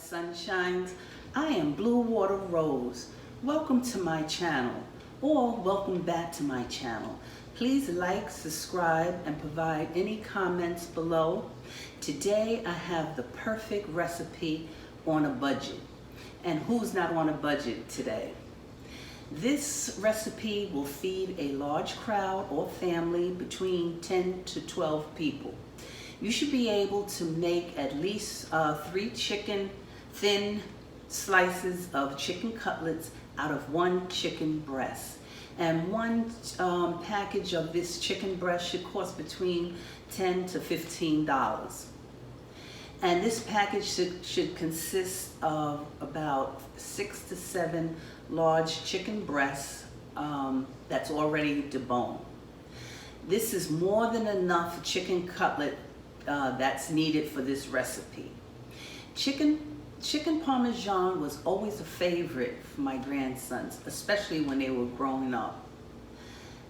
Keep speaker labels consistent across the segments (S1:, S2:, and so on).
S1: sunshines. I am BlueWaterRose. Welcome to my channel, or welcome back to my channel. Please like, subscribe, and provide any comments below. Today I have the perfect recipe on a budget. And who's not on a budget today? This recipe will feed a large crowd or family between 10 to 12 people. You should be able to make at least 3 thin slices of chicken cutlets out of 1 chicken breast. And one package of this chicken breast should cost between $10 to $15. And this package should consist of about 6 to 7 large chicken breasts that's already deboned. This is more than enough chicken cutlet that's needed for this recipe. Chicken Parmesan was always a favorite for my grandsons, especially when they were growing up.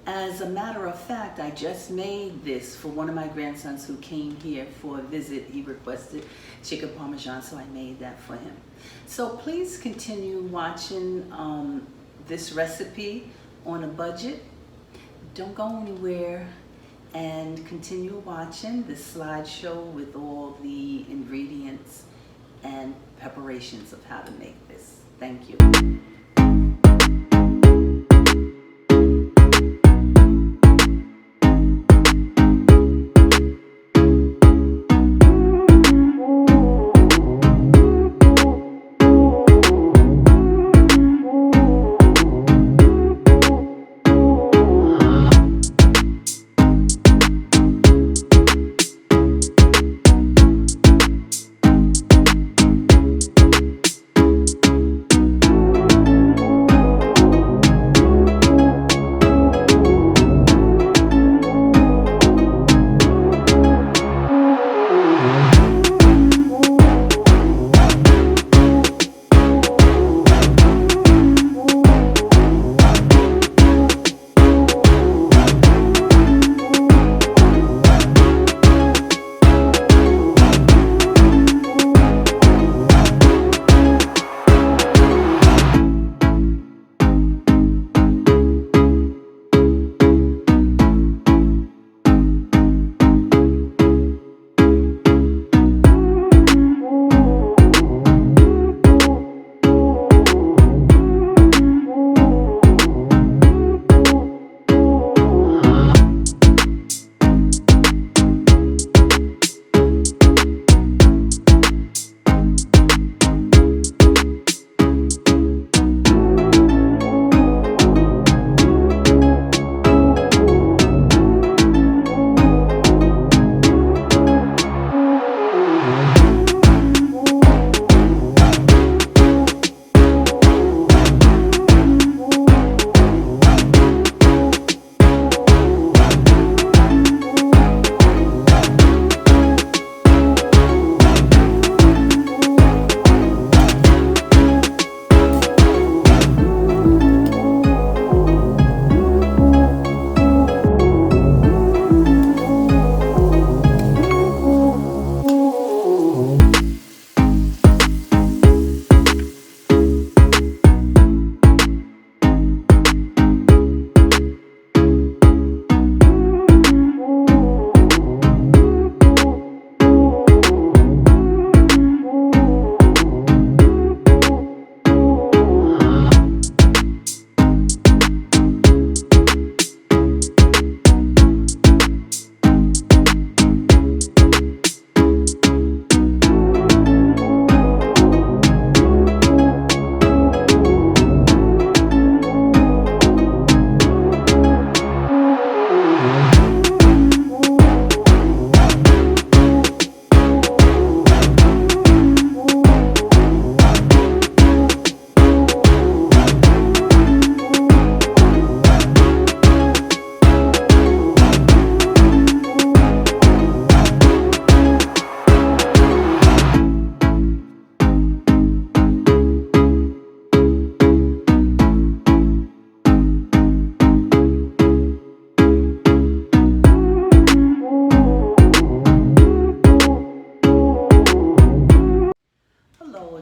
S1: As a matter of fact, I just made this for one of my grandsons who came here for a visit. He requested Chicken Parmesan, so I made that for him. So please continue watching this recipe on a budget. Don't go anywhere, and continue watching this slideshow with all the ingredients and preparations of how to make this. Thank you.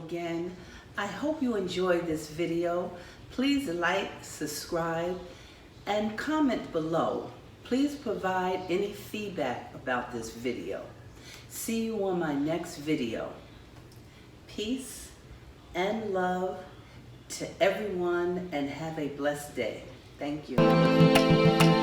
S1: again. I hope you enjoyed this video. Please like, subscribe, and comment below. Please provide any feedback about this video. See you on my next video. Peace and love to everyone, and have a blessed day. Thank you.